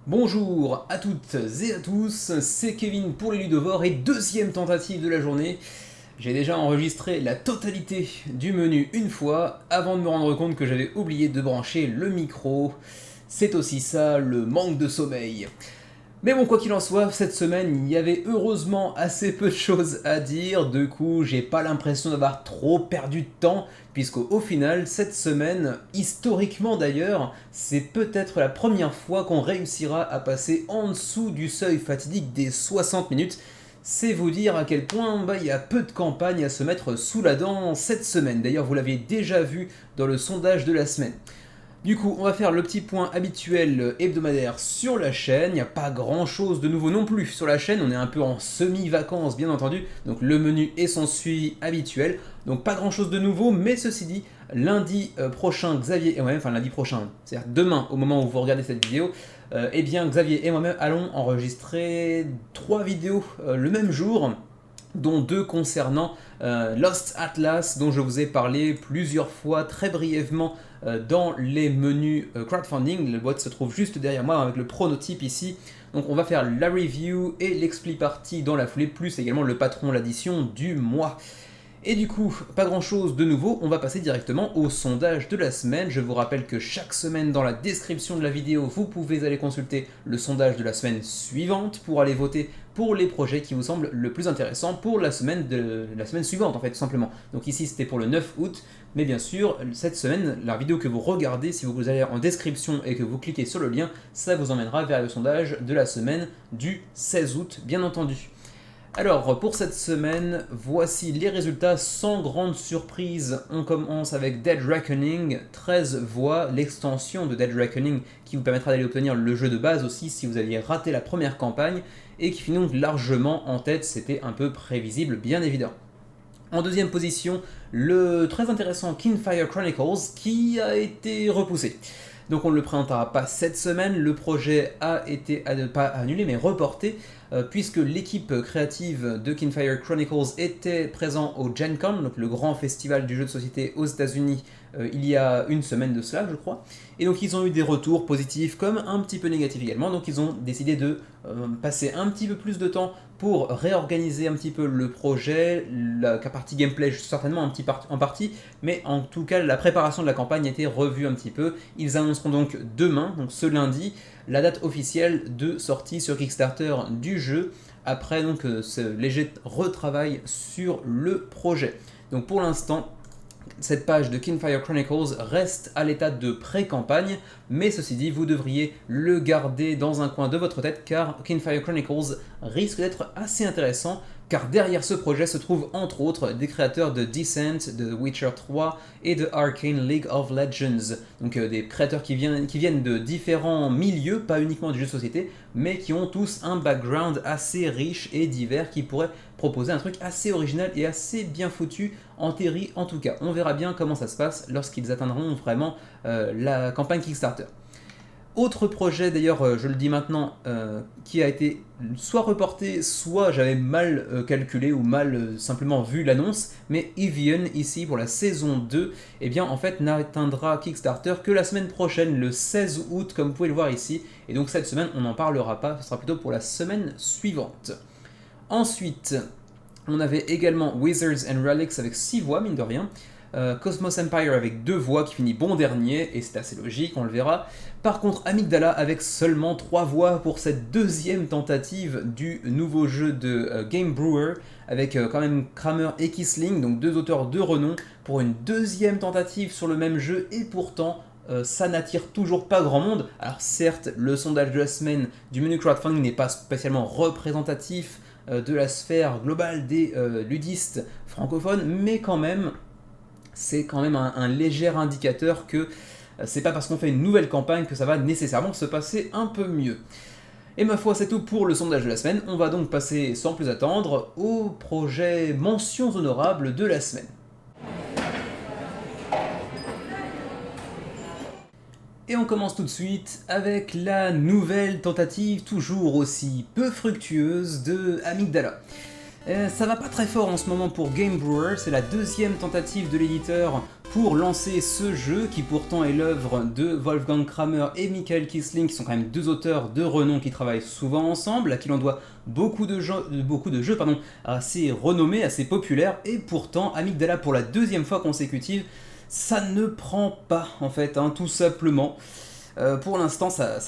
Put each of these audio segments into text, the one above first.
Bonjour à toutes et à tous, c'est Kevin pour les Ludovores et deuxième tentative de la journée. J'ai déjà enregistré la totalité du menu une fois avant de me rendre compte que j'avais oublié de brancher le micro. C'est aussi ça le manque de sommeil. Mais bon, quoi qu'il en soit, cette semaine, il y avait heureusement assez peu de choses à dire, du coup, j'ai pas l'impression d'avoir trop perdu de temps, puisqu'au final, cette semaine, historiquement d'ailleurs, c'est peut-être la première fois qu'on réussira à passer en dessous du seuil fatidique des 60 minutes. C'est vous dire à quel point il y a peu de campagnes à se mettre sous la dent cette semaine. D'ailleurs, vous l'aviez déjà vu dans le sondage de la semaine. Du coup, on va faire le petit point habituel hebdomadaire sur la chaîne. Il n'y a pas grand chose de nouveau non plus sur la chaîne. On est un peu en semi-vacances, bien entendu. Donc le menu est son suivi habituel. Donc pas grand chose de nouveau, mais ceci dit, lundi prochain, Xavier et moi-même, enfin lundi prochain, c'est-à-dire demain, au moment où vous regardez cette vidéo, eh bien Xavier et moi-même allons enregistrer 3 vidéos le même jour, dont 2 concernant Lost Atlas, dont je vous ai parlé plusieurs fois très brièvement dans les menus crowdfunding. La boîte se trouve juste derrière moi avec le prototype ici. Donc on va faire la review et l'expli partie dans la foulée, plus également le patron, l'addition du mois. Et du coup, pas grand chose de nouveau, on va passer directement au sondage de la semaine. Je vous rappelle que chaque semaine dans la description de la vidéo, vous pouvez aller consulter le sondage de la semaine suivante pour aller voter pour les projets qui vous semblent le plus intéressants pour la semaine suivante en fait tout simplement. Donc ici c'était pour le 9 août, mais bien sûr cette semaine, la vidéo que vous regardez, si vous allez en description et que vous cliquez sur le lien, ça vous emmènera vers le sondage de la semaine du 16 août bien entendu. Alors, pour cette semaine, voici les résultats sans grande surprise. On commence avec Dead Reckoning, 13 voix, l'extension de Dead Reckoning qui vous permettra d'aller obtenir le jeu de base aussi si vous aviez raté la première campagne et qui finit donc largement en tête, c'était un peu prévisible bien évidemment. En deuxième position, le très intéressant Kingfire Chronicles qui a été repoussé. Donc on ne le présentera pas cette semaine, le projet a été pas annulé mais reporté puisque l'équipe créative de Kingfire Chronicles était présent au Gen Con, donc le grand festival du jeu de société aux États-Unis il y a une semaine de cela je crois, et donc ils ont eu des retours positifs comme un petit peu négatifs également, donc ils ont décidé de passer un petit peu plus de temps pour réorganiser un petit peu le projet, la partie gameplay certainement en partie, mais en tout cas la préparation de la campagne a été revue un petit peu. Ils annonceront donc demain, donc ce lundi, la date officielle de sortie sur Kickstarter du jeu, après donc ce léger retravail sur le projet. Donc pour l'instant, cette page de Kingfire Chronicles reste à l'état de pré-campagne, mais ceci dit, vous devriez le garder dans un coin de votre tête car Kingfire Chronicles risque d'être assez intéressant, car derrière ce projet se trouvent entre autres des créateurs de Descent, de The Witcher 3 et de Arcane League of Legends. Donc des créateurs qui viennent de différents milieux, pas uniquement du jeu de société, mais qui ont tous un background assez riche et divers qui pourrait proposer un truc assez original et assez bien foutu, en théorie en tout cas. On verra bien comment ça se passe lorsqu'ils atteindront vraiment la campagne Kickstarter. Autre projet, d'ailleurs, je le dis maintenant, qui a été soit reporté, soit j'avais mal calculé ou mal simplement vu l'annonce, mais Evian, ici, pour la saison 2, eh bien, en fait, n'atteindra Kickstarter que la semaine prochaine, le 16 août, comme vous pouvez le voir ici, et donc cette semaine, on n'en parlera pas, ce sera plutôt pour la semaine suivante. Ensuite, on avait également Wizards and Relics avec 6 voix, mine de rien. Cosmos Empire avec 2 voix qui finit bon dernier, et c'est assez logique, on le verra. Par contre, Amygdala avec seulement 3 voix pour cette deuxième tentative du nouveau jeu de Game Brewer, avec quand même Kramer et Kisling, donc 2 auteurs de renom, pour une deuxième tentative sur le même jeu, et pourtant ça n'attire toujours pas grand monde. Alors certes, le sondage de la semaine du menu crowdfunding n'est pas spécialement représentatif de la sphère globale des ludistes francophones, mais quand même, c'est quand même un léger indicateur que c'est pas parce qu'on fait une nouvelle campagne que ça va nécessairement se passer un peu mieux. Et ma foi, c'est tout pour le sondage de la semaine. On va donc passer sans plus attendre au projet mentions honorables de la semaine. Et on commence tout de suite avec la nouvelle tentative toujours aussi peu fructueuse de Amygdala. Ça va pas très fort en ce moment pour Game Brewer, c'est la deuxième tentative de l'éditeur pour lancer ce jeu qui pourtant est l'œuvre de Wolfgang Kramer et Michael Kisling qui sont quand même deux auteurs de renom qui travaillent souvent ensemble, à qui l'on doit beaucoup de jeux assez renommés, assez populaires, et pourtant Amygdala pour la deuxième fois consécutive, ça ne prend pas en fait, tout simplement. Pour l'instant, ça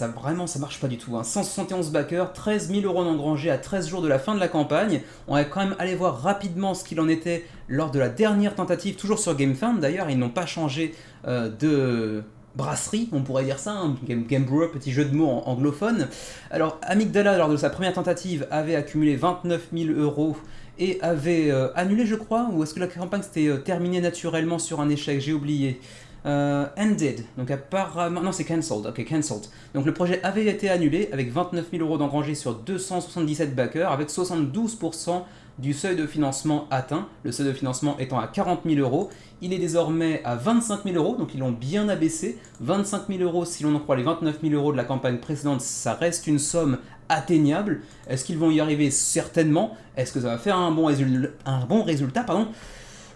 marche pas du tout. 171 backers, 13 000 euros engrangés à 13 jours de la fin de la campagne. On va quand même aller voir rapidement ce qu'il en était lors de la dernière tentative, toujours sur GameFound d'ailleurs. Ils n'ont pas changé de brasserie, on pourrait dire ça, Game Brewer, petit jeu de mots anglophone. Alors, Amygdala, lors de sa première tentative, avait accumulé 29 000 euros et avait annulé, je crois, ou est-ce que la campagne s'était terminée naturellement sur un échec, j'ai oublié. Ended, donc apparemment, non c'est cancelled, ok cancelled. Donc le projet avait été annulé avec 29 000 euros d'engrangés sur 277 backers, avec 72% du seuil de financement atteint, le seuil de financement étant à 40 000 euros. Il est désormais à 25 000 euros, donc ils l'ont bien abaissé. 25 000 euros, si l'on en croit les 29 000 euros de la campagne précédente, ça reste une somme atteignable. Est-ce qu'ils vont y arriver? Certainement. Est-ce que ça va faire un bon résultat,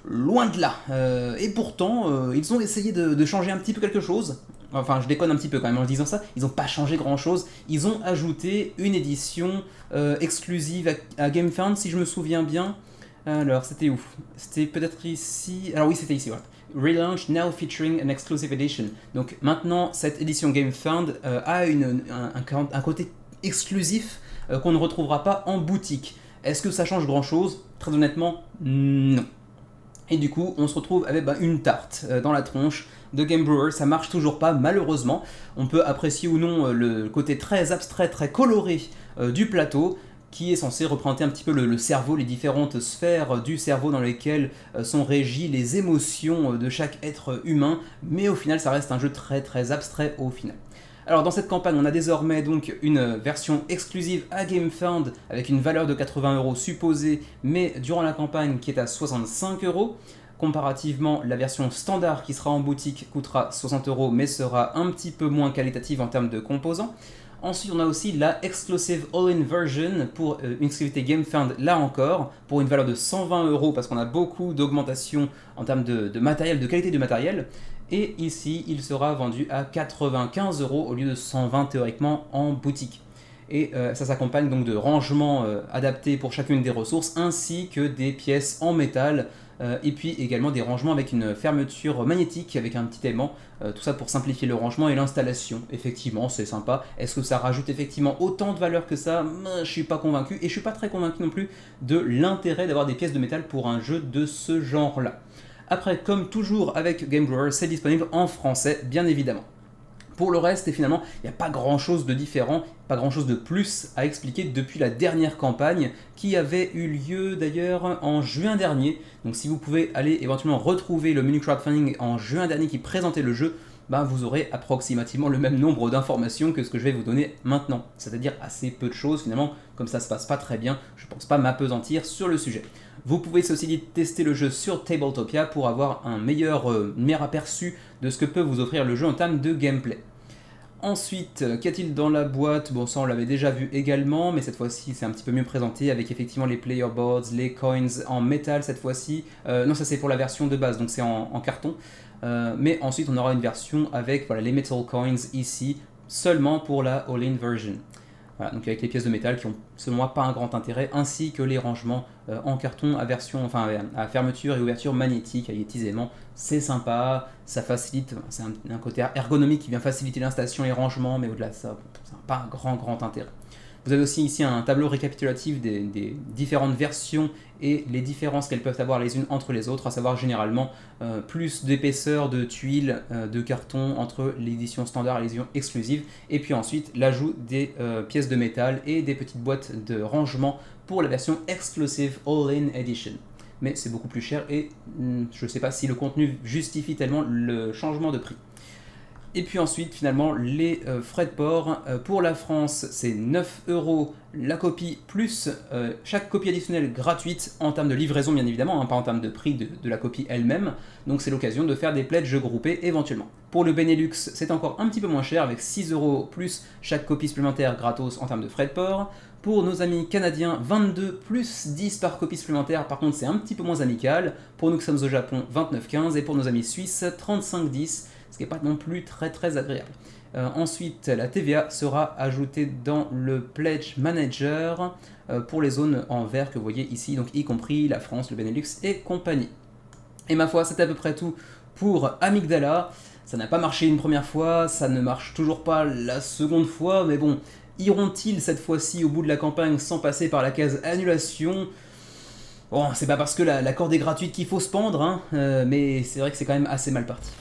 Loin de là. Et pourtant, ils ont essayé de changer un petit peu quelque chose. Enfin, je déconne un petit peu quand même en disant ça. Ils n'ont pas changé grand chose. Ils ont ajouté une édition exclusive à GameFound, si je me souviens bien. Alors, c'était où? C'était peut-être ici. Alors oui, c'était ici, voilà. Relaunch now featuring an exclusive edition. Donc maintenant, cette édition GameFound a un côté exclusif qu'on ne retrouvera pas en boutique. Est-ce que ça change grand chose? Très honnêtement, non. Et du coup, on se retrouve avec une tarte dans la tronche de Game Brewer. Ça marche toujours pas, malheureusement. On peut apprécier ou non le côté très abstrait, très coloré du plateau, qui est censé représenter un petit peu le cerveau, les différentes sphères du cerveau dans lesquelles sont régies les émotions de chaque être humain. Mais au final, ça reste un jeu très très abstrait au final. Alors dans cette campagne, on a désormais donc une version exclusive à GameFound avec une valeur de 80 euros supposée, mais durant la campagne qui est à 65 euros. Comparativement, la version standard qui sera en boutique coûtera 60 euros, mais sera un petit peu moins qualitative en termes de composants. Ensuite, on a aussi la Exclusive All-In Version pour une exclusivité GameFound, là encore, pour une valeur de 120 euros, parce qu'on a beaucoup d'augmentation en termes de matériel, de qualité du matériel. Et ici, il sera vendu à 95 euros au lieu de 120 théoriquement en boutique. Et ça s'accompagne donc de rangements adaptés pour chacune des ressources, ainsi que des pièces en métal, et puis également des rangements avec une fermeture magnétique, avec un petit aimant, tout ça pour simplifier le rangement et l'installation. Effectivement, c'est sympa. Est-ce que ça rajoute effectivement autant de valeur que ça? Je suis pas convaincu, et je suis pas très convaincu non plus de l'intérêt d'avoir des pièces de métal pour un jeu de ce genre-là. Après, comme toujours avec Game Brewer, c'est disponible en français, bien évidemment. Pour le reste, et finalement, il n'y a pas grand chose de différent, pas grand chose de plus à expliquer depuis la dernière campagne qui avait eu lieu d'ailleurs en juin dernier. Donc si vous pouvez aller éventuellement retrouver le menu crowdfunding en juin dernier qui présentait le jeu, vous aurez approximativement le même nombre d'informations que ce que je vais vous donner maintenant. C'est-à-dire assez peu de choses finalement, comme ça se passe pas très bien, je pense pas m'apesantir sur le sujet. Vous pouvez ceci dit tester le jeu sur Tabletopia pour avoir un meilleur aperçu de ce que peut vous offrir le jeu en termes de gameplay. Ensuite, qu'a-t-il dans la boîte? Bon, ça on l'avait déjà vu également, mais cette fois-ci c'est un petit peu mieux présenté avec effectivement les player boards, les coins en métal cette fois-ci. Non, ça c'est pour la version de base, donc c'est en carton. Mais ensuite on aura une version avec les metal coins ici, seulement pour la all-in version. Voilà, donc avec les pièces de métal qui ont selon moi pas un grand intérêt, ainsi que les rangements en carton à fermeture et ouverture magnétique, avec des aimants. C'est sympa, ça facilite, c'est un côté ergonomique qui vient faciliter l'installation et les rangements, mais au-delà de ça, ça n'a pas un grand intérêt. Vous avez aussi ici un tableau récapitulatif des différentes versions et les différences qu'elles peuvent avoir les unes entre les autres, à savoir généralement plus d'épaisseur de tuiles de carton entre l'édition standard et l'édition exclusive, et puis ensuite l'ajout des pièces de métal et des petites boîtes de rangement pour la version Exclusive All-In Edition. Mais c'est beaucoup plus cher et je ne sais pas si le contenu justifie tellement le changement de prix. Et puis ensuite, finalement, les frais de port. Pour la France, c'est 9 € la copie, plus chaque copie additionnelle gratuite en termes de livraison, bien évidemment, pas en termes de prix de la copie elle-même. Donc c'est l'occasion de faire des pledges groupés éventuellement. Pour le Benelux, c'est encore un petit peu moins cher, avec 6 € plus chaque copie supplémentaire gratos en termes de frais de port. Pour nos amis canadiens, 22 plus 10 par copie supplémentaire, par contre c'est un petit peu moins amical. Pour nous qui sommes au Japon, 29,15 et pour nos amis suisses, 35,10, ce qui n'est pas non plus très agréable. Ensuite, la TVA sera ajoutée dans le Pledge Manager pour les zones en vert que vous voyez ici, donc y compris la France, le Benelux et compagnie. Et ma foi, c'est à peu près tout pour Amygdala. Ça n'a pas marché une première fois, ça ne marche toujours pas la seconde fois, mais bon, iront-ils cette fois-ci au bout de la campagne sans passer par la case annulation? Bon, c'est pas parce que la corde est gratuite qu'il faut se pendre, hein, mais c'est vrai que c'est quand même assez mal parti.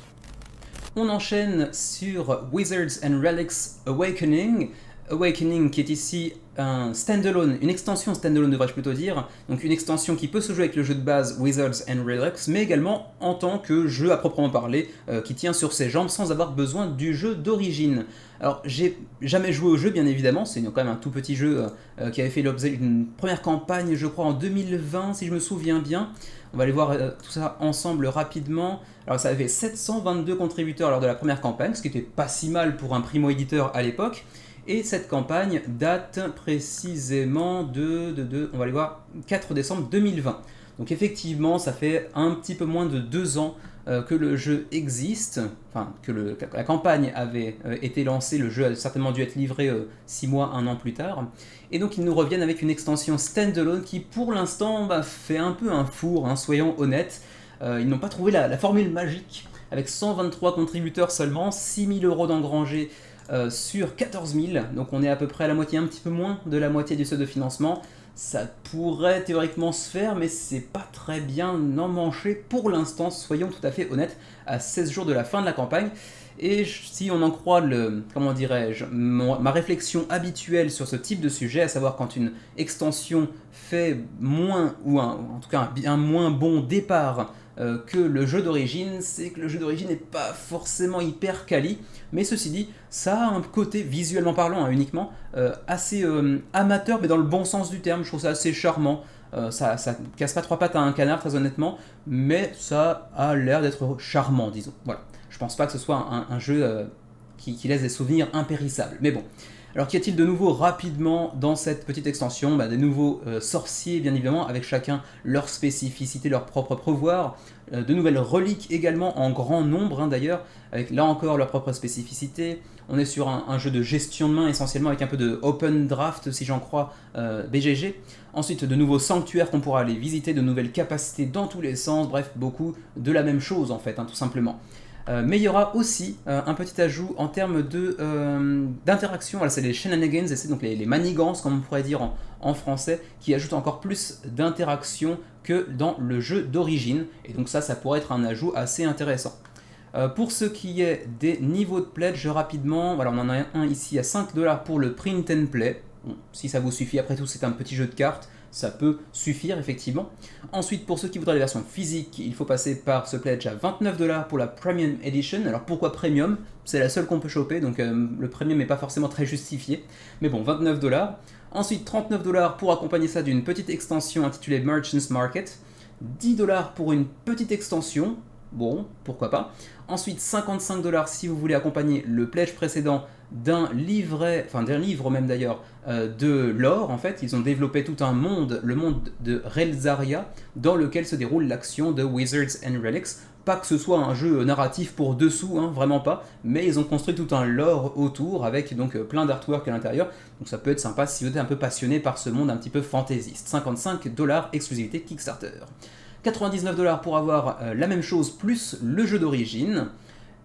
On enchaîne sur Wizards and Relics Awakening. Awakening qui est ici un standalone, une extension standalone devrais-je plutôt dire, donc une extension qui peut se jouer avec le jeu de base Wizards and Relics, mais également en tant que jeu à proprement parler, qui tient sur ses jambes sans avoir besoin du jeu d'origine. Alors j'ai jamais joué au jeu bien évidemment, c'est quand même un tout petit jeu qui avait fait l'objet d'une première campagne je crois en 2020 si je me souviens bien. On va aller voir tout ça ensemble rapidement. Alors ça avait 722 contributeurs lors de la première campagne, ce qui était pas si mal pour un primo-éditeur à l'époque. Et cette campagne date précisément on va aller voir, 4 décembre 2020. Donc effectivement, ça fait un petit peu moins de 2 ans que le jeu existe, enfin que la campagne avait été lancée, le jeu a certainement dû être livré 6 mois, 1 an plus tard. Et donc ils nous reviennent avec une extension standalone qui pour l'instant fait un peu un four, hein, soyons honnêtes. Ils n'ont pas trouvé la formule magique, avec 123 contributeurs seulement, 6 000 € d'engrangés sur 14 000, donc on est à peu près à la moitié, un petit peu moins de la moitié du seuil de financement. Ça pourrait théoriquement se faire, mais c'est pas très bien emmanché pour l'instant, soyons tout à fait honnêtes, à 16 jours de la fin de la campagne. Et si on en croit ma réflexion habituelle sur ce type de sujet, à savoir quand une extension fait moins, ou en tout cas un moins bon départ que le jeu d'origine, c'est que le jeu d'origine n'est pas forcément hyper quali, mais ceci dit, ça a un côté, visuellement parlant uniquement, assez amateur, mais dans le bon sens du terme. Je trouve ça assez charmant. Ça casse pas 3 pattes à un canard, très honnêtement, mais ça a l'air d'être charmant, disons. Voilà. Je pense pas que ce soit un jeu qui laisse des souvenirs impérissables, mais bon. Alors qu'y a-t-il de nouveau rapidement dans cette petite extension? Des nouveaux sorciers bien évidemment, avec chacun leur spécificité, leur propre pouvoir, de nouvelles reliques également en grand nombre d'ailleurs, avec là encore leur propre spécificité. On est sur un jeu de gestion de main essentiellement avec un peu de open draft si j'en crois BGG. Ensuite de nouveaux sanctuaires qu'on pourra aller visiter, de nouvelles capacités dans tous les sens, bref beaucoup de la même chose en fait, tout simplement. Mais il y aura aussi un petit ajout en termes d'interaction, voilà, c'est les shenanigans, et c'est donc les manigances, comme on pourrait dire en français, qui ajoutent encore plus d'interaction que dans le jeu d'origine, et donc ça pourrait être un ajout assez intéressant. Pour ce qui est des niveaux de pledge, rapidement, voilà, on en a un ici à 5 $ pour le print and play. Bon, si ça vous suffit, après tout c'est un petit jeu de cartes, ça peut suffire effectivement. Ensuite, pour ceux qui voudraient la version physique, il faut passer par ce pledge à 29 $ pour la Premium Edition. Alors pourquoi Premium? C'est la seule qu'on peut choper, donc le Premium n'est pas forcément très justifié. Mais bon, 29 $. Ensuite, 39 $ pour accompagner ça d'une petite extension intitulée Merchants Market. 10 $ pour une petite extension. Bon, pourquoi pas. Ensuite, 55 $ si vous voulez accompagner le pledge précédent d'un livre même d'ailleurs, de lore. En fait, ils ont développé tout un monde, le monde de Relzaria, dans lequel se déroule l'action de Wizards and Relics. Pas que ce soit un jeu narratif pour dessous, vraiment pas, mais ils ont construit tout un lore autour, avec donc plein d'artwork à l'intérieur, donc ça peut être sympa si vous êtes un peu passionné par ce monde un petit peu fantaisiste. 55 $ exclusivité Kickstarter. 99 $ pour avoir la même chose plus le jeu d'origine.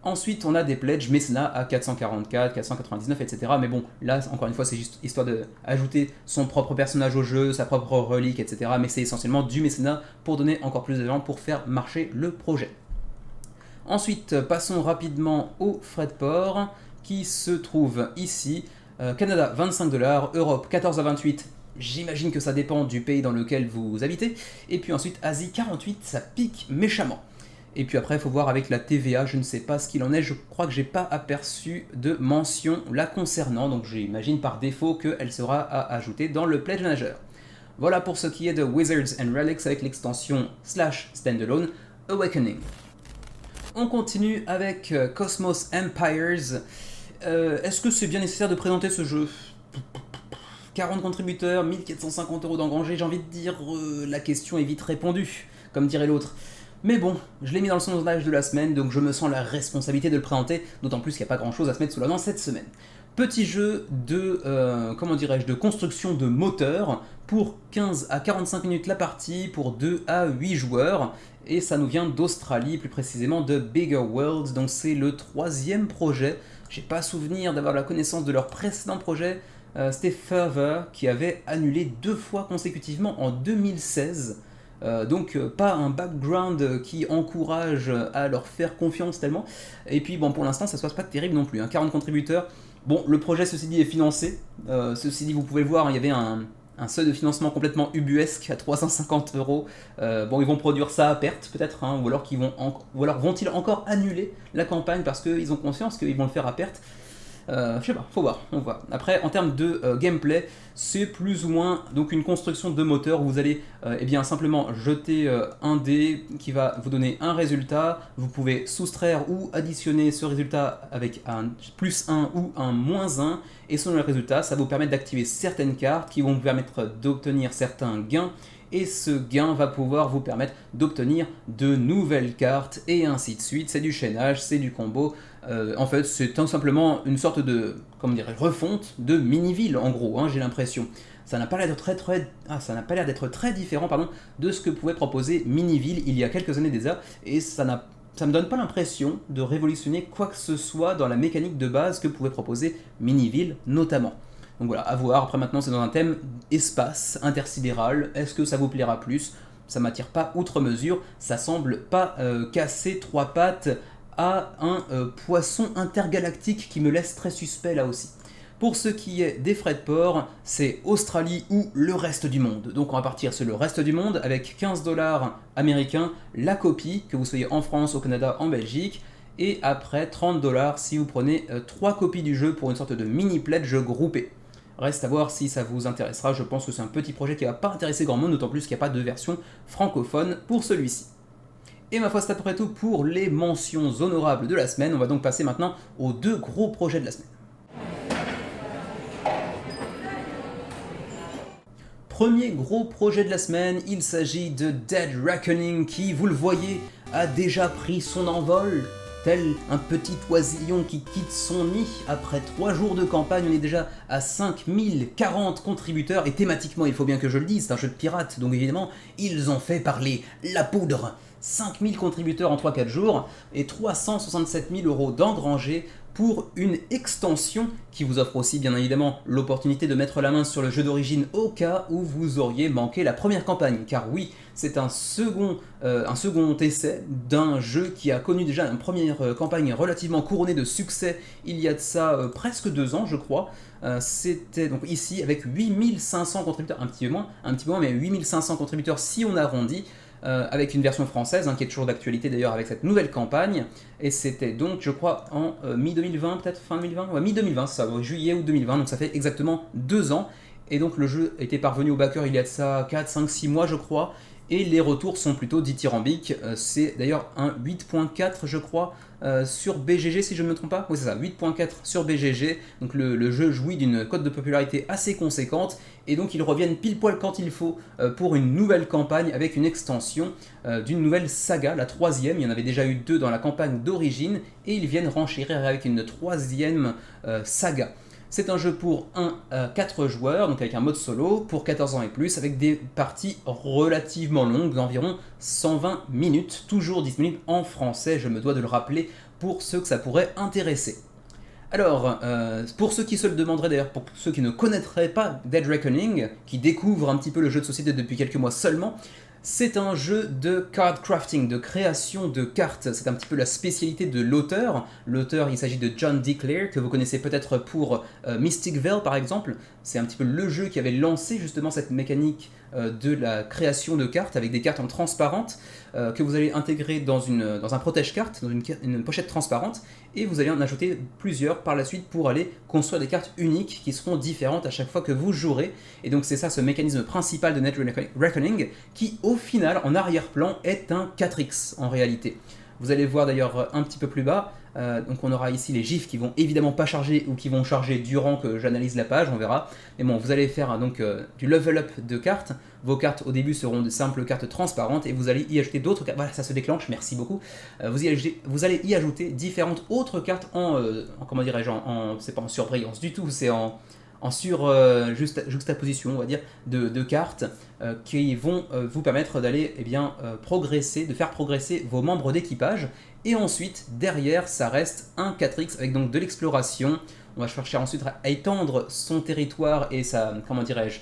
Ensuite, on a des pledges mécénat à 444, 499, etc. Mais bon, là, encore une fois, c'est juste histoire d'ajouter son propre personnage au jeu, sa propre relique, etc. Mais c'est essentiellement du mécénat pour donner encore plus d'argent pour faire marcher le projet. Ensuite, passons rapidement aux frais de port qui se trouvent ici. Canada, 25 $, Europe, 14 à 28. J'imagine que ça dépend du pays dans lequel vous habitez. Et puis ensuite, Asie, 48, ça pique méchamment. Et puis après, il faut voir avec la TVA, je ne sais pas ce qu'il en est, je crois que j'ai pas aperçu de mention la concernant, donc j'imagine par défaut qu'elle sera à ajouter dans le Pledge Manager. Voilà pour ce qui est de Wizards and Relics avec l'extension /standalone Awakening. On continue avec Cosmos Empires. Est-ce que c'est bien nécessaire de présenter ce jeu ? 40 contributeurs, 1450 € d'engrangés, j'ai envie de dire, la question est vite répondue, comme dirait l'autre. Mais bon, je l'ai mis dans le sondage de la semaine, donc je me sens la responsabilité de le présenter, d'autant plus qu'il n'y a pas grand chose à se mettre sous la dent cette semaine. Petit jeu de, de construction de moteur pour 15 à 45 minutes la partie, pour 2 à 8 joueurs, et ça nous vient d'Australie, plus précisément de Bigger World, donc c'est le 3e projet. J'ai pas souvenir d'avoir la connaissance de leur précédent projet, c'était Fervor, qui avait annulé 2 fois consécutivement en 2016. Donc pas un background qui encourage à leur faire confiance tellement. Et puis bon, pour l'instant ça se passe pas terrible non plus, hein. 40 contributeurs. Bon, le projet ceci dit est financé. Ceci dit, vous pouvez le voir, hein, il y avait un seuil de financement complètement ubuesque à 350 €. Bon, ils vont produire ça à perte peut-être, hein, ou alors vont-ils encore annuler la campagne parce qu'ils ont conscience qu'ils vont le faire à perte. Je sais pas, faut voir, on voit. Après, en termes de gameplay, c'est plus ou moins donc une construction de moteur où vous allez simplement jeter un dé qui va vous donner un résultat. Vous pouvez soustraire ou additionner ce résultat avec un +1 ou un -1. Et selon le résultat, ça va vous permettre d'activer certaines cartes qui vont vous permettre d'obtenir certains gains. Et ce gain va pouvoir vous permettre d'obtenir de nouvelles cartes et ainsi de suite. C'est du chaînage, c'est du combo. En fait, c'est tout simplement une sorte de, refonte de mini-ville en gros, hein, j'ai l'impression. Ça n'a pas l'air d'être très différent de ce que pouvait proposer Miniville il y a quelques années déjà, et ça me donne pas l'impression de révolutionner quoi que ce soit dans la mécanique de base que pouvait proposer Miniville notamment. Donc voilà, à voir. Après maintenant c'est dans un thème espace, intersidéral, est-ce que ça vous plaira plus? Ça m'attire pas outre mesure, ça semble pas casser 3 pattes à un poisson intergalactique qui me laisse très suspect là aussi. Pour ce qui est des frais de port, c'est Australie ou le reste du monde. Donc on va partir sur le reste du monde avec 15 $ américains la copie, que vous soyez en France, au Canada, en Belgique, et après 30 $ si vous prenez 3 copies du jeu pour une sorte de mini pledge groupé. Reste à voir si ça vous intéressera, je pense que c'est un petit projet qui va pas intéresser grand monde, d'autant plus qu'il n'y a pas de version francophone pour celui-ci. Et ma foi, c'est à peu près tout pour les mentions honorables de la semaine. On va donc passer maintenant aux 2 gros projets de la semaine. Premier gros projet de la semaine, il s'agit de Dead Reckoning qui, vous le voyez, a déjà pris son envol. Tel un petit oisillon qui quitte son nid, après 3 jours de campagne, on est déjà à 5040 contributeurs, et thématiquement, il faut bien que je le dise, c'est un jeu de pirates, donc évidemment, ils ont fait parler la poudre. 5000 contributeurs en 3-4 jours, et 367 000 € d'engrangés pour une extension qui vous offre aussi bien évidemment l'opportunité de mettre la main sur le jeu d'origine au cas où vous auriez manqué la première campagne. Car oui, c'est un second essai d'un jeu qui a connu déjà une première campagne relativement couronnée de succès il y a de ça presque 2 ans je crois. C'était donc ici avec 8500 contributeurs, un petit peu moins, mais 8500 contributeurs si on arrondit. Avec une version française, hein, qui est toujours d'actualité d'ailleurs avec cette nouvelle campagne, et c'était donc je crois en mi-2020, peut-être fin 2020, ouais, mi-2020, ça, juillet ou 2020, donc ça fait exactement 2 ans, et donc le jeu était parvenu au backer il y a de ça 4, 5, 6 mois je crois, et les retours sont plutôt dithyrambiques. C'est d'ailleurs un 8.4 je crois sur BGG si je ne me trompe pas. Oui c'est ça, 8.4 sur BGG, donc le jeu jouit d'une cote de popularité assez conséquente, et donc ils reviennent pile poil quand il faut pour une nouvelle campagne avec une extension d'une nouvelle saga, la 3e, il y en avait déjà eu 2 dans la campagne d'origine, et ils viennent renchérir avec une 3e saga. C'est un jeu pour 1 à 4 joueurs, donc avec un mode solo, pour 14 ans et plus, avec des parties relativement longues, d'environ 120 minutes, toujours disponible en français, je me dois de le rappeler, pour ceux que ça pourrait intéresser. Alors, pour ceux qui se le demanderaient d'ailleurs, pour ceux qui ne connaîtraient pas Dead Reckoning, qui découvrent un petit peu le jeu de société depuis quelques mois seulement, c'est un jeu de card crafting, de création de cartes. C'est un petit peu la spécialité de l'auteur. L'auteur, il s'agit de John D. Clair, que vous connaissez peut-être pour Mystic Vale par exemple. C'est un petit peu le jeu qui avait lancé justement cette mécanique de la création de cartes avec des cartes en transparente que vous allez intégrer dans un protège-carte, dans une pochette transparente, et vous allez en ajouter plusieurs par la suite pour aller construire des cartes uniques qui seront différentes à chaque fois que vous jouerez. Et donc c'est ça ce mécanisme principal de Dead Reckoning qui au final en arrière-plan est un 4X en réalité. Vous allez voir d'ailleurs un petit peu plus bas, Donc on aura ici les gifs qui vont évidemment pas charger ou qui vont charger durant que j'analyse la page, on verra. Mais bon, vous allez faire donc du level up de cartes. Vos cartes au début seront de simples cartes transparentes et vous allez y ajouter d'autres cartes. Voilà, ça se déclenche, merci beaucoup. Vous allez y ajouter différentes autres cartes comment dirais-je, c'est pas en surbrillance du tout, c'est en juxtaposition, on va dire, de cartes qui vont vous permettre d'aller progresser, de faire progresser vos membres d'équipage. Et ensuite, derrière, ça reste un 4X avec donc de l'exploration. On va chercher ensuite à étendre son territoire et sa, comment dirais-je,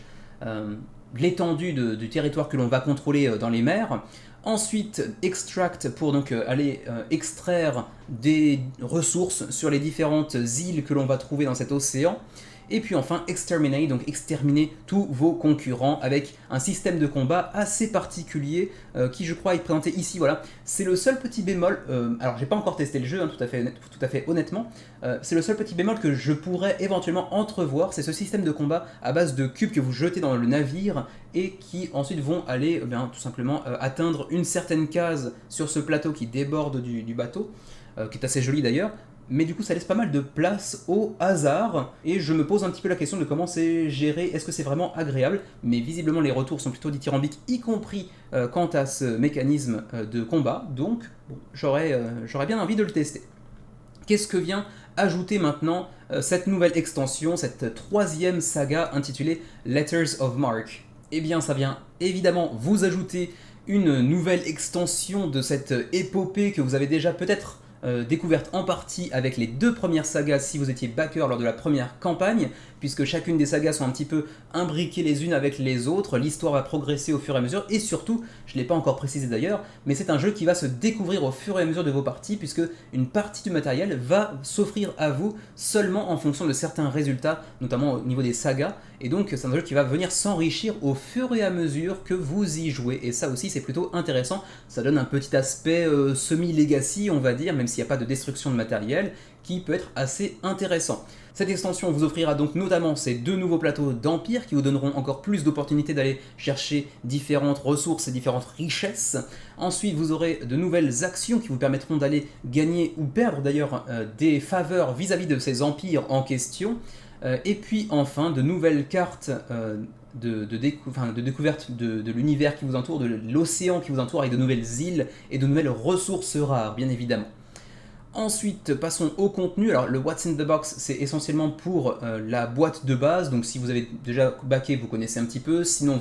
l'étendue du territoire que l'on va contrôler dans les mers. Ensuite, extract pour donc aller extraire des ressources sur les différentes îles que l'on va trouver dans cet océan. Et puis enfin, exterminate, donc exterminer tous vos concurrents avec un système de combat assez particulier qui je crois est présenté ici. Voilà, c'est le seul petit bémol, alors j'ai pas encore testé le jeu tout à fait honnêtement, c'est le seul petit bémol que je pourrais éventuellement entrevoir, c'est ce système de combat à base de cubes que vous jetez dans le navire et qui ensuite vont aller tout simplement atteindre une certaine case sur ce plateau qui déborde du bateau, qui est assez joli d'ailleurs. Mais du coup ça laisse pas mal de place au hasard, et je me pose un petit peu la question de comment c'est géré, est-ce que c'est vraiment agréable, mais visiblement les retours sont plutôt dithyrambiques, y compris quant à ce mécanisme de combat, donc bon, j'aurais bien envie de le tester. Qu'est-ce que vient ajouter maintenant cette nouvelle extension, cette troisième saga intitulée Letters of Marque? Eh bien ça vient évidemment vous ajouter une nouvelle extension de cette épopée que vous avez déjà peut-être découverte en partie avec les deux premières sagas si vous étiez backer lors de la première campagne, puisque chacune des sagas sont un petit peu imbriquées les unes avec les autres, l'histoire va progresser au fur et à mesure, et surtout, je ne l'ai pas encore précisé d'ailleurs, mais c'est un jeu qui va se découvrir au fur et à mesure de vos parties, puisque une partie du matériel va s'offrir à vous seulement en fonction de certains résultats, notamment au niveau des sagas, et donc c'est un jeu qui va venir s'enrichir au fur et à mesure que vous y jouez, et ça aussi c'est plutôt intéressant, ça donne un petit aspect semi-legacy on va dire, même s'il n'y a pas de destruction de matériel, qui peut être assez intéressant. Cette extension vous offrira donc notamment ces deux nouveaux plateaux d'Empire qui vous donneront encore plus d'opportunités d'aller chercher différentes ressources et différentes richesses. Ensuite, vous aurez de nouvelles actions qui vous permettront d'aller gagner ou perdre d'ailleurs des faveurs vis-à-vis de ces empires en question. Et puis enfin, de nouvelles cartes de découverte de l'univers qui vous entoure, de l'océan qui vous entoure, avec de nouvelles îles et de nouvelles ressources rares, bien évidemment. Ensuite, passons au contenu. Alors, le What's in the Box, c'est essentiellement pour la boîte de base. Donc, si vous avez déjà backé, vous connaissez un petit peu. Sinon,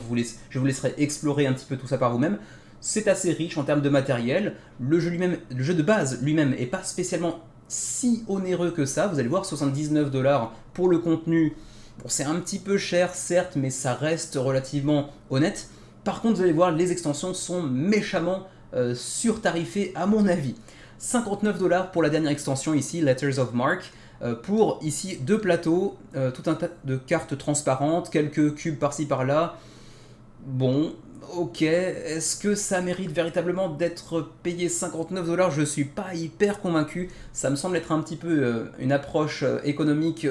je vous laisserai explorer un petit peu tout ça par vous-même. C'est assez riche en termes de matériel. Le jeu de base lui-même n'est pas spécialement si onéreux que ça. Vous allez voir, 79$ pour le contenu. Bon, c'est un petit peu cher, certes, mais ça reste relativement honnête. Par contre, vous allez voir, les extensions sont méchamment surtarifées à mon avis. 59$ pour la dernière extension ici, Letters of Marque, pour ici deux plateaux, tout un tas de cartes transparentes, quelques cubes par-ci par-là. Bon, ok, est-ce que ça mérite véritablement d'être payé 59$? Je suis pas hyper convaincu, ça me semble être un petit peu une approche économique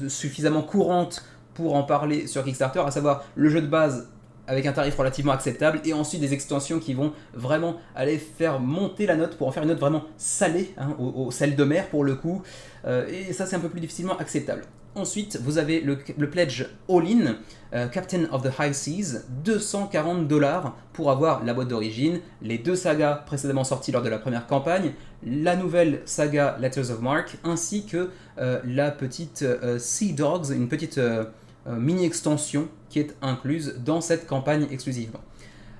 suffisamment courante pour en parler sur Kickstarter, à savoir le jeu de base avec un tarif relativement acceptable, et ensuite des extensions qui vont vraiment aller faire monter la note pour en faire une note vraiment salée, hein, au sel de mer pour le coup, et ça c'est un peu plus difficilement acceptable. Ensuite, vous avez le pledge all-in, Captain of the High Seas, 240$ pour avoir la boîte d'origine, les deux sagas précédemment sorties lors de la première campagne, la nouvelle saga Letters of Marque, ainsi que la petite Sea Dogs, une petite mini-extension qui est incluse dans cette campagne exclusivement.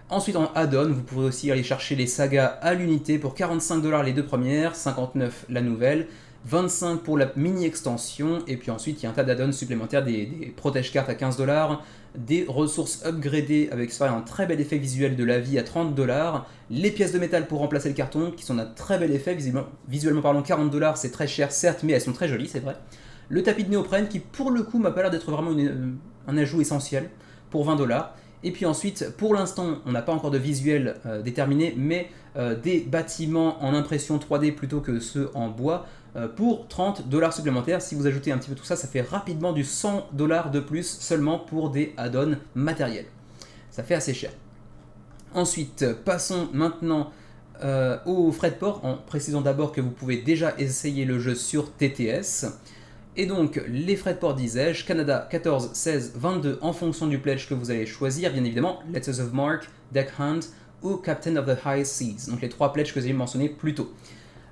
Ensuite, en add-on, vous pourrez aussi aller chercher les sagas à l'unité pour 45$ les deux premières, 59$ la nouvelle, 25$ pour la mini-extension, et puis ensuite il y a un tas d'add-ons supplémentaires, des protège-cartes à 15$, des ressources upgradées avec un très bel effet visuel de la vie à 30$, les pièces de métal pour remplacer le carton qui sont d'un très bel effet, visuellement parlant 40$, c'est très cher certes, mais elles sont très jolies, c'est vrai. Le tapis de néoprène qui pour le coup m'a pas l'air d'être vraiment un ajout essentiel pour 20$. Et puis ensuite, pour l'instant, on n'a pas encore de visuel déterminé, mais des bâtiments en impression 3D plutôt que ceux en bois pour 30$ supplémentaires. Si vous ajoutez un petit peu tout ça, ça fait rapidement du 100$ de plus seulement pour des add-ons matériels. Ça fait assez cher. Ensuite, passons maintenant au frais de port, en précisant d'abord que vous pouvez déjà essayer le jeu sur TTS. Et donc, les frais de port, disais-je, Canada 14, 16, 22 en fonction du pledge que vous allez choisir, bien évidemment, Letters of Marque, Deckhand ou Captain of the High Seas, donc les 3 pledges que j'ai mentionnés plus tôt.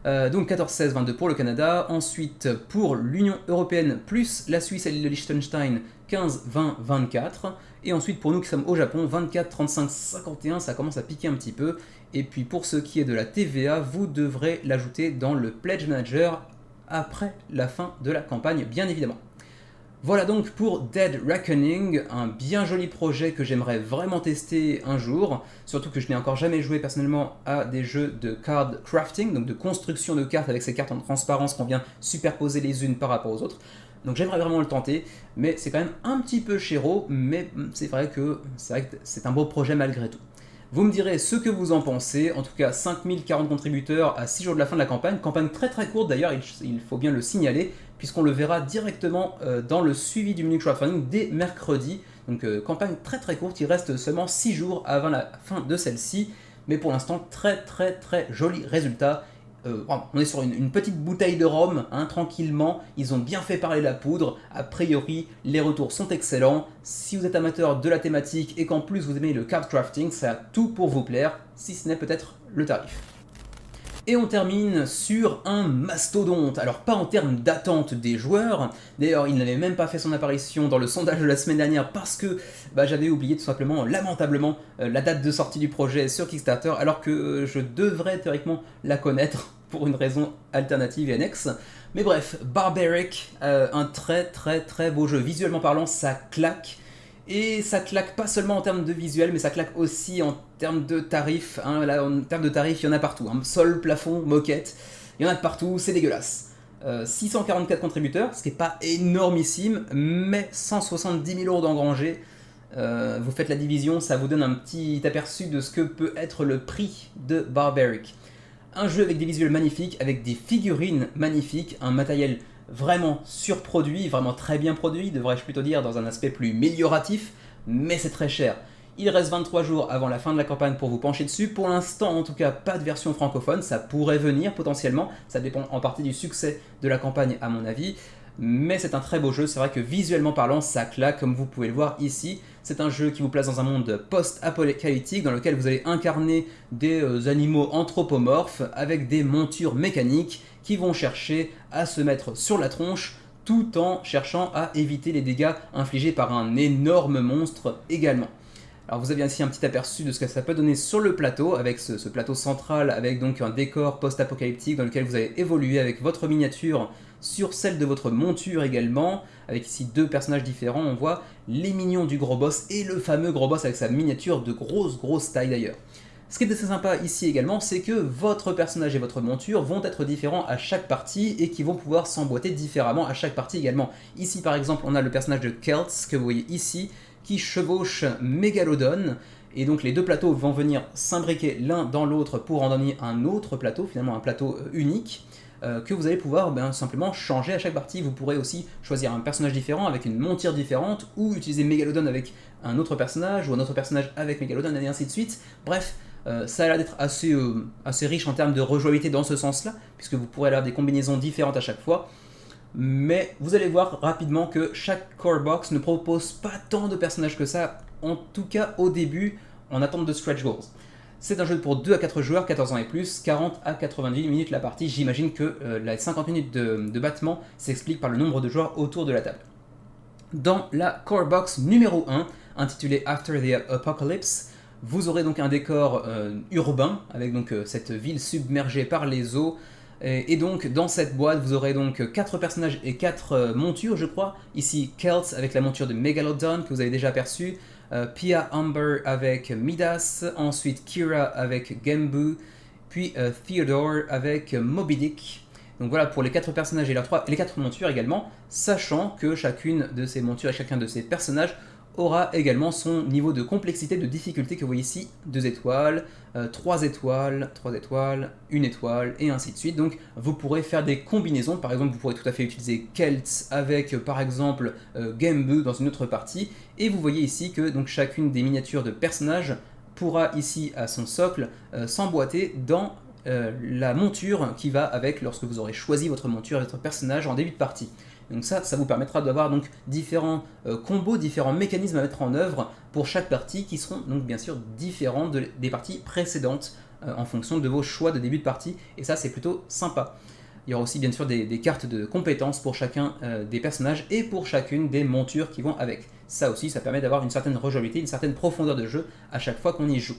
Donc 14, 16, 22 pour le Canada, ensuite pour l'Union Européenne plus la Suisse et l'île de Liechtenstein, 15, 20, 24, et ensuite pour nous qui sommes au Japon, 24, 35, 51, ça commence à piquer un petit peu, et puis pour ce qui est de la TVA, vous devrez l'ajouter dans le Pledge Manager après la fin de la campagne, bien évidemment. Voilà donc pour Dead Reckoning, un bien joli projet que j'aimerais vraiment tester un jour, surtout que je n'ai encore jamais joué personnellement à des jeux de card crafting, donc de construction de cartes avec ces cartes en transparence qu'on vient superposer les unes par rapport aux autres. Donc j'aimerais vraiment le tenter, mais c'est quand même un petit peu chéro, mais c'est vrai que c'est un beau projet malgré tout. Vous me direz ce que vous en pensez, en tout cas 5040 contributeurs à 6 jours de la fin de la campagne très très courte d'ailleurs, il faut bien le signaler, puisqu'on le verra directement dans le suivi du menu crowdfunding dès mercredi, donc campagne très très courte, il reste seulement 6 jours avant la fin de celle-ci, mais pour l'instant très très très joli résultat. On est sur une petite bouteille de rhum, hein, tranquillement, ils ont bien fait parler la poudre, a priori les retours sont excellents, si vous êtes amateur de la thématique et qu'en plus vous aimez le card crafting, ça a tout pour vous plaire, si ce n'est peut-être le tarif. Et on termine sur un mastodonte, alors pas en termes d'attente des joueurs, d'ailleurs il n'avait même pas fait son apparition dans le sondage de la semaine dernière parce que j'avais oublié tout simplement, lamentablement, la date de sortie du projet sur Kickstarter, alors que je devrais théoriquement la connaître pour une raison alternative et annexe. Mais bref, Barbaric, un très très très beau jeu, visuellement parlant ça claque. Et ça claque pas seulement en termes de visuel, mais ça claque aussi en termes de tarifs. Hein. Là, en termes de tarifs, il y en a partout. Hein. Sol, plafond, moquette, il y en a de partout, c'est dégueulasse. 644 contributeurs, ce qui n'est pas énormissime, mais 170 000 € d'engrangés. Vous faites la division, ça vous donne un petit aperçu de ce que peut être le prix de Barbaric. Un jeu avec des visuels magnifiques, avec des figurines magnifiques, un matériel vraiment surproduit, vraiment très bien produit, devrais-je plutôt dire, dans un aspect plus amélioratif, mais c'est très cher. Il reste 23 jours avant la fin de la campagne pour vous pencher dessus. Pour l'instant, en tout cas, pas de version francophone, ça pourrait venir potentiellement, ça dépend en partie du succès de la campagne à mon avis. Mais c'est un très beau jeu, c'est vrai que visuellement parlant, ça claque comme vous pouvez le voir ici. C'est un jeu qui vous place dans un monde post-apocalyptique dans lequel vous allez incarner des animaux anthropomorphes avec des montures mécaniques qui vont chercher à se mettre sur la tronche tout en cherchant à éviter les dégâts infligés par un énorme monstre également. Alors vous avez ici un petit aperçu de ce que ça peut donner sur le plateau, avec ce plateau central, avec donc un décor post-apocalyptique dans lequel vous allez évoluer avec votre miniature sur celle de votre monture également, avec ici 2 personnages différents, on voit les minions du gros boss et le fameux gros boss avec sa miniature de grosse taille d'ailleurs. Ce qui est assez sympa ici également, c'est que votre personnage et votre monture vont être différents à chaque partie et qui vont pouvoir s'emboîter différemment à chaque partie également. Ici par exemple on a le personnage de Celts que vous voyez ici, qui chevauche Megalodon, et donc les 2 plateaux vont venir s'imbriquer l'un dans l'autre pour en donner un autre plateau, finalement un plateau unique, que vous allez pouvoir simplement changer à chaque partie. Vous pourrez aussi choisir un personnage différent avec une monture différente, ou utiliser Megalodon avec un autre personnage, ou un autre personnage avec Megalodon, et ainsi de suite. Bref, ça a l'air d'être assez riche en termes de rejouabilité dans ce sens-là, puisque vous pourrez avoir des combinaisons différentes à chaque fois. Mais vous allez voir rapidement que chaque core box ne propose pas tant de personnages que ça, en tout cas au début, en attente de stretch goals. C'est un jeu pour 2 à 4 joueurs, 14 ans et plus, 40 à 90 minutes la partie. J'imagine que les 50 minutes de battement s'explique par le nombre de joueurs autour de la table. Dans la core box numéro 1, intitulée After the Apocalypse, vous aurez donc un décor urbain, avec donc cette ville submergée par les eaux. Et donc dans cette boîte vous aurez donc 4 personnages et 4 montures je crois. Ici Celts avec la monture de Megalodon que vous avez déjà aperçu, Pia Amber avec Midas, ensuite Kira avec Genbu, puis Theodore avec Moby Dick. Donc voilà pour les 4 personnages et les 4 montures également, sachant que chacune de ces montures et chacun de ces personnages aura également son niveau de complexité, de difficulté que vous voyez ici, 2 étoiles, 3 étoiles, 3 étoiles, 1 étoile, et ainsi de suite. Donc vous pourrez faire des combinaisons, par exemple vous pourrez tout à fait utiliser Celts avec par exemple Genbu dans une autre partie, et vous voyez ici que donc chacune des miniatures de personnages pourra ici à son socle s'emboîter dans la monture qui va avec lorsque vous aurez choisi votre monture et votre personnage en début de partie. Donc ça vous permettra d'avoir donc différents combos, différents mécanismes à mettre en œuvre pour chaque partie qui seront donc bien sûr différents des parties précédentes en fonction de vos choix de début de partie, et ça c'est plutôt sympa. Il y aura aussi bien sûr des cartes de compétences pour chacun des personnages et pour chacune des montures qui vont avec. Ça aussi, ça permet d'avoir une certaine rejouabilité, une certaine profondeur de jeu à chaque fois qu'on y joue.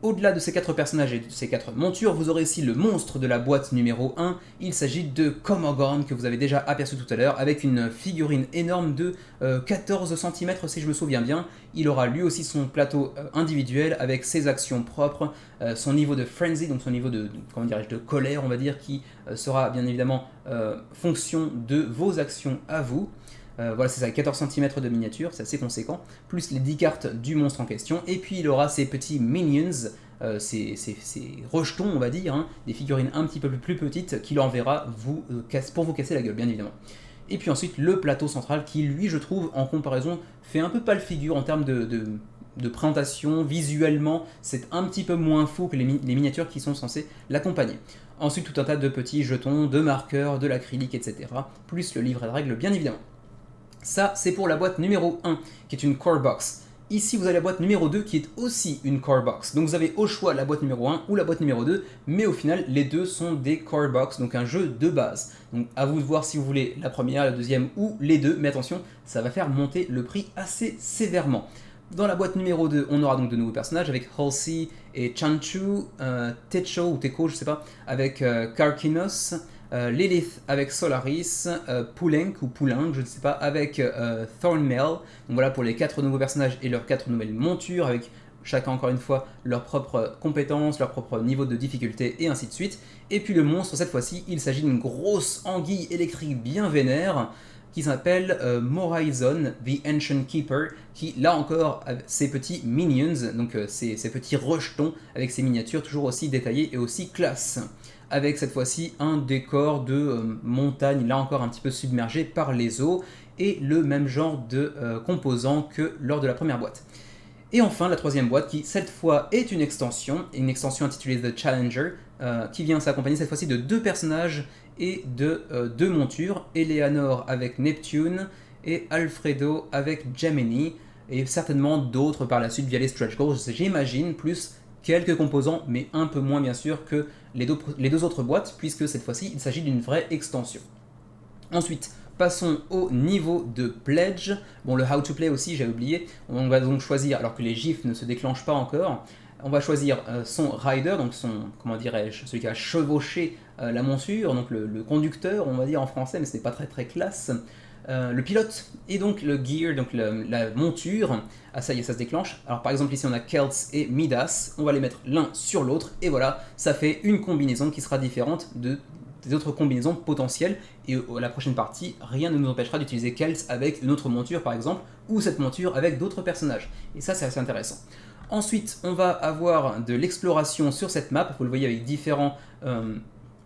Au-delà de ces 4 personnages et de ces 4 montures, vous aurez aussi le monstre de la boîte numéro 1. Il s'agit de Comogorn, que vous avez déjà aperçu tout à l'heure, avec une figurine énorme de 14 cm si je me souviens bien. Il aura lui aussi son plateau individuel avec ses actions propres, son niveau de frenzy, donc son niveau comment dirais-je, de colère, on va dire, qui sera bien évidemment fonction de vos actions à vous. Voilà, c'est ça, 14 cm de miniature, c'est assez conséquent, plus les 10 cartes du monstre en question, et puis il aura ses petits minions, ces rejetons, on va dire, hein, des figurines un petit peu plus petites qu'il enverra pour vous casser la gueule, bien évidemment. Et puis ensuite, le plateau central qui, lui, je trouve, en comparaison, fait un peu pâle figure en termes de présentation, visuellement, c'est un petit peu moins fou que les miniatures qui sont censées l'accompagner. Ensuite, tout un tas de petits jetons, de marqueurs, de l'acrylique, etc., plus le livret de règles, bien évidemment. Ça, c'est pour la boîte numéro 1, qui est une core box. Ici, vous avez la boîte numéro 2, qui est aussi une core box. Donc vous avez au choix la boîte numéro 1 ou la boîte numéro 2, mais au final, les deux sont des core box, donc un jeu de base. Donc à vous de voir si vous voulez la première, la deuxième ou les deux, mais attention, ça va faire monter le prix assez sévèrement. Dans la boîte numéro 2, on aura donc de nouveaux personnages avec Halsey et Chanchu, Techo ou Techo, je sais pas, avec Karkinos, Lilith avec Solaris, Poulenc ou Poulenc, je ne sais pas, avec Thornmail. Donc voilà pour les 4 nouveaux personnages et leurs 4 nouvelles montures, avec chacun encore une fois leurs propres compétences, leur propre niveau de difficulté et ainsi de suite. Et puis le monstre, cette fois-ci, il s'agit d'une grosse anguille électrique bien vénère, qui s'appelle Moraizon, The Ancient Keeper, qui là encore a ses petits minions, donc ses petits rejetons avec ses miniatures toujours aussi détaillées et aussi classe. Avec cette fois-ci un décor de montagne, là encore un petit peu submergé par les eaux, et le même genre de composants que lors de la première boîte. Et enfin la troisième boîte qui cette fois est une extension intitulée The Challenger, qui vient s'accompagner cette fois-ci de 2 personnages et de 2 montures, Eleanor avec Neptune et Alfredo avec Gemini, et certainement d'autres par la suite via les stretch goals, j'imagine, plus quelques composants, mais un peu moins bien sûr que les deux autres boîtes, puisque cette fois-ci il s'agit d'une vraie extension. Ensuite, passons au niveau de pledge. Bon, le how to play aussi, j'ai oublié. On va donc choisir, alors que les gifs ne se déclenchent pas encore, on va choisir son rider, donc son, comment dirais-je, celui qui a chevauché la monture, donc le conducteur, on va dire en français, mais ce n'est pas très très classe. Le pilote et donc le gear, donc la monture. Ah ça y est, ça se déclenche. Alors par exemple ici on a Kelts et Midas, on va les mettre l'un sur l'autre et voilà, ça fait une combinaison qui sera différente des autres combinaisons potentielles, et à la prochaine partie, rien ne nous empêchera d'utiliser Kelts avec une autre monture par exemple, ou cette monture avec d'autres personnages. Et ça c'est assez intéressant. Ensuite, on va avoir de l'exploration sur cette map, vous le voyez avec différents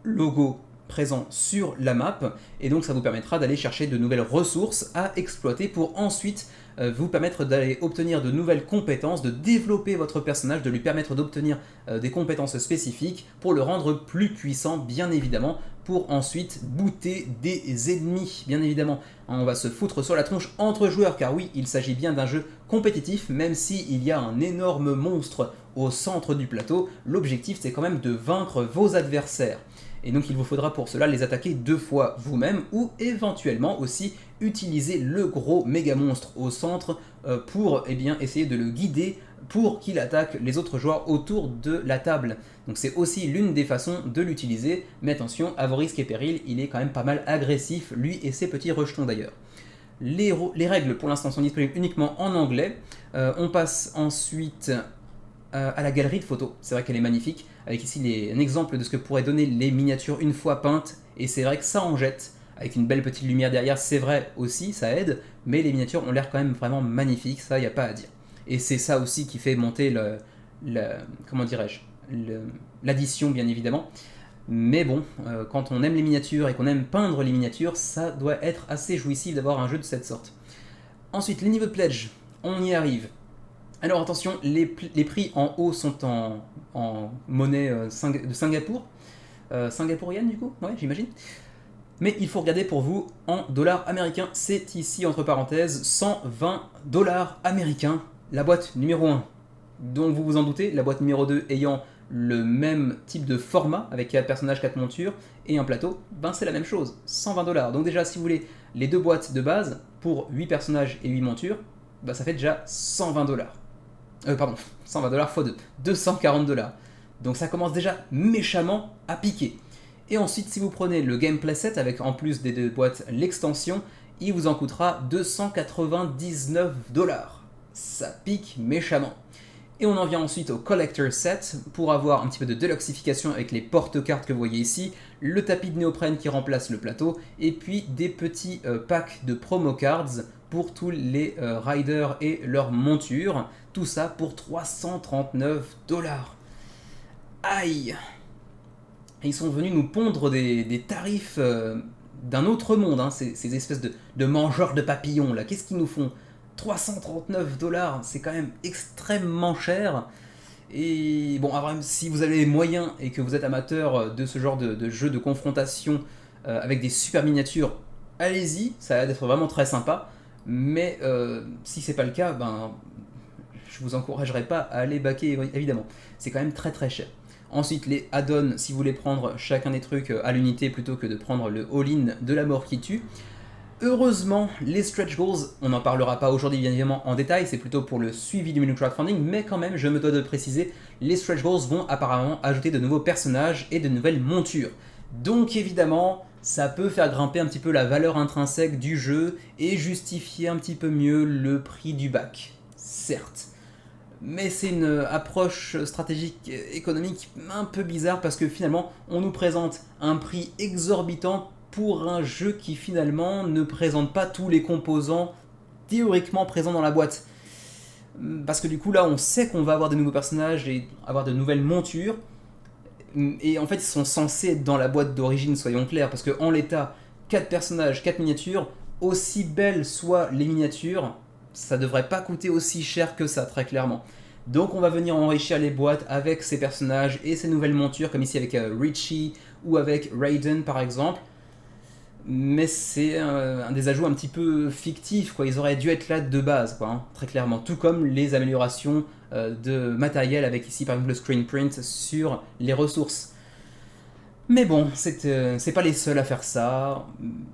logos présents sur la map, et donc ça vous permettra d'aller chercher de nouvelles ressources à exploiter pour ensuite vous permettre d'aller obtenir de nouvelles compétences, de développer votre personnage, de lui permettre d'obtenir des compétences spécifiques pour le rendre plus puissant, bien évidemment, pour ensuite booter des ennemis, bien évidemment. On va se foutre sur la tronche entre joueurs, car oui, il s'agit bien d'un jeu compétitif, même s'il y a un énorme monstre au centre du plateau, l'objectif c'est quand même de vaincre vos adversaires. Et donc il vous faudra pour cela les attaquer 2 fois vous-même, ou éventuellement aussi utiliser le gros méga monstre au centre pour essayer de le guider pour qu'il attaque les autres joueurs autour de la table. Donc c'est aussi l'une des façons de l'utiliser, mais attention, à vos risques et périls, il est quand même pas mal agressif, lui et ses petits rejetons d'ailleurs. Les règles pour l'instant sont disponibles uniquement en anglais. On passe ensuite à la galerie de photos, c'est vrai qu'elle est magnifique, avec ici un exemple de ce que pourraient donner les miniatures une fois peintes, et c'est vrai que ça en jette, avec une belle petite lumière derrière, c'est vrai aussi, ça aide, mais les miniatures ont l'air quand même vraiment magnifiques, ça y a pas à dire. Et c'est ça aussi qui fait monter comment dirais-je, l'addition bien évidemment. Mais bon, quand on aime les miniatures et qu'on aime peindre les miniatures, ça doit être assez jouissif d'avoir un jeu de cette sorte. Ensuite, les niveaux de pledge, on y arrive. Alors attention, les prix en haut sont en monnaie de Singapour. Singapourienne du coup, ouais j'imagine. Mais il faut regarder pour vous en dollars américains. C'est ici, entre parenthèses, 120 dollars américains, la boîte numéro 1. Donc vous vous en doutez, la boîte numéro 2 ayant le même type de format, avec 4 personnages, 4 montures et un plateau, ben c'est la même chose, 120 dollars. Donc déjà, si vous voulez les deux boîtes de base, pour 8 personnages et 8 montures, ben ça fait déjà 120 dollars. Pardon, 120 dollars x 2, 240 dollars. Donc ça commence déjà méchamment à piquer. Et ensuite, si vous prenez le gameplay set avec en plus des deux boîtes l'extension, il vous en coûtera 299 dollars. Ça pique méchamment. Et on en vient ensuite au collector set pour avoir un petit peu de deluxification avec les porte-cartes que vous voyez ici, le tapis de néoprène qui remplace le plateau, et puis des petits packs de promo cards pour tous les riders et leurs montures. Tout ça pour 339 dollars. Aïe! Ils sont venus nous pondre des tarifs d'un autre monde, hein, ces espèces de mangeurs de papillons là. Qu'est-ce qu'ils nous font? 339 dollars, c'est quand même extrêmement cher. Et bon, si vous avez les moyens et que vous êtes amateur de ce genre de jeu de confrontation avec des super miniatures, allez-y, ça a l'air d'être vraiment très sympa. Mais si c'est pas le cas, ben je vous encouragerai pas à aller baquer évidemment. C'est quand même très très cher. Ensuite, les add-ons, si vous voulez prendre chacun des trucs à l'unité plutôt que de prendre le all-in de la mort qui tue. Heureusement, les stretch goals, on n'en parlera pas aujourd'hui bien évidemment en détail, c'est plutôt pour le suivi du menu crowdfunding, mais quand même, je me dois de préciser, les stretch goals vont apparemment ajouter de nouveaux personnages et de nouvelles montures. Donc évidemment, ça peut faire grimper un petit peu la valeur intrinsèque du jeu et justifier un petit peu mieux le prix du bac. Certes. Mais c'est une approche stratégique économique un peu bizarre parce que finalement on nous présente un prix exorbitant pour un jeu qui finalement ne présente pas tous les composants théoriquement présents dans la boîte. Parce que du coup là on sait qu'on va avoir de nouveaux personnages et avoir de nouvelles montures. Et en fait ils sont censés être dans la boîte d'origine, soyons clairs, parce qu'en l'état, 4 personnages, 4 miniatures, aussi belles soient les miniatures, ça devrait pas coûter aussi cher que ça, très clairement. Donc on va venir enrichir les boîtes avec ces personnages et ces nouvelles montures, comme ici avec Richie ou avec Raiden par exemple. Mais c'est un des ajouts un petit peu fictifs, quoi. Ils auraient dû être là de base, quoi, hein, très clairement. Tout comme les améliorations de matériel avec ici par exemple le screen print sur les ressources. Mais bon, c'est pas les seuls à faire ça.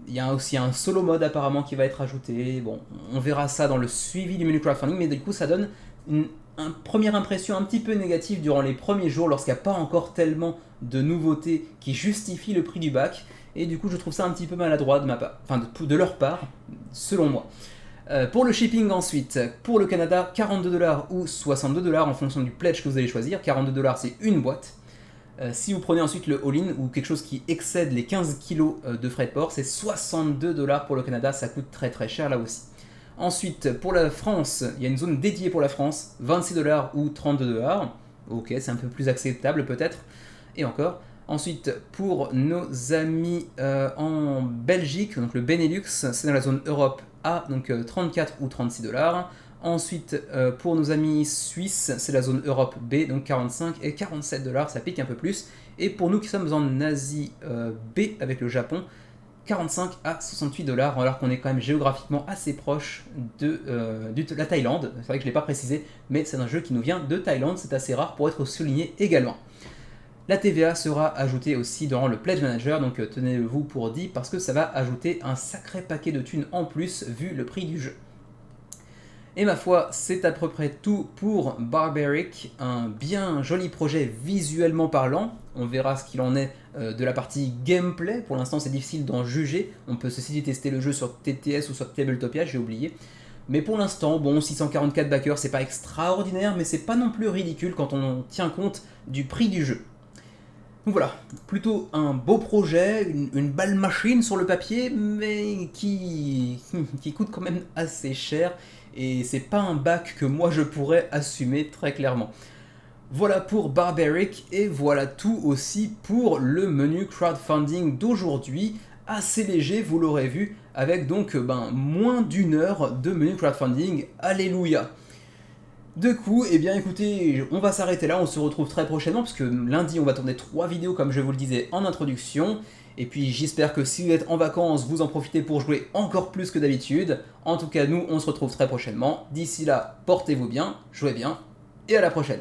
Il y a aussi un solo mode apparemment qui va être ajouté. Bon, on verra ça dans le suivi du menu crowdfunding, mais du coup ça donne une première impression un petit peu négative durant les premiers jours lorsqu'il n'y a pas encore tellement de nouveautés qui justifient le prix du bac. Et du coup je trouve ça un petit peu maladroit de ma part, enfin de leur part, selon moi. Pour le shipping ensuite, pour le Canada, 42 dollars ou 62 dollars en fonction du pledge que vous allez choisir. 42 dollars c'est une boîte. Si vous prenez ensuite le all-in ou quelque chose qui excède les 15 kg de frais de port, c'est 62 dollars pour le Canada, ça coûte très très cher là aussi. Ensuite, pour la France, il y a une zone dédiée pour la France, 26 dollars ou 32 dollars. Ok, c'est un peu plus acceptable peut-être, et encore. Ensuite, pour nos amis en Belgique, donc le Benelux, c'est dans la zone Europe A, donc 34 ou 36 dollars. Ensuite, pour nos amis suisses, c'est la zone Europe B, donc 45 et 47 dollars, ça pique un peu plus. Et pour nous qui sommes en Asie B avec le Japon, 45 à 68 dollars, alors qu'on est quand même géographiquement assez proche de la Thaïlande. C'est vrai que je ne l'ai pas précisé, mais c'est un jeu qui nous vient de Thaïlande, c'est assez rare pour être souligné également. La TVA sera ajoutée aussi dans le Pledge Manager, donc tenez-vous pour dit, parce que ça va ajouter un sacré paquet de thunes en plus vu le prix du jeu. Et ma foi, c'est à peu près tout pour Barbaric, un bien joli projet visuellement parlant. On verra ce qu'il en est de la partie gameplay. Pour l'instant, c'est difficile d'en juger. On peut ceci dit tester le jeu sur TTS ou sur Tabletopia, j'ai oublié. Mais pour l'instant, bon, 644 backers, c'est pas extraordinaire, mais c'est pas non plus ridicule quand on tient compte du prix du jeu. Donc voilà, plutôt un beau projet, une belle machine sur le papier, mais qui coûte quand même assez cher. Et c'est pas un bac que moi je pourrais assumer très clairement. Voilà pour Barbaric et voilà tout aussi pour le menu crowdfunding d'aujourd'hui. Assez léger, vous l'aurez vu, avec donc moins d'1 heure de menu crowdfunding. Alléluia! Du coup, eh bien écoutez, on va s'arrêter là, on se retrouve très prochainement, parce que lundi on va tourner 3 vidéos comme je vous le disais en introduction, et puis j'espère que si vous êtes en vacances, vous en profitez pour jouer encore plus que d'habitude. En tout cas, nous on se retrouve très prochainement, d'ici là, portez-vous bien, jouez bien, et à la prochaine.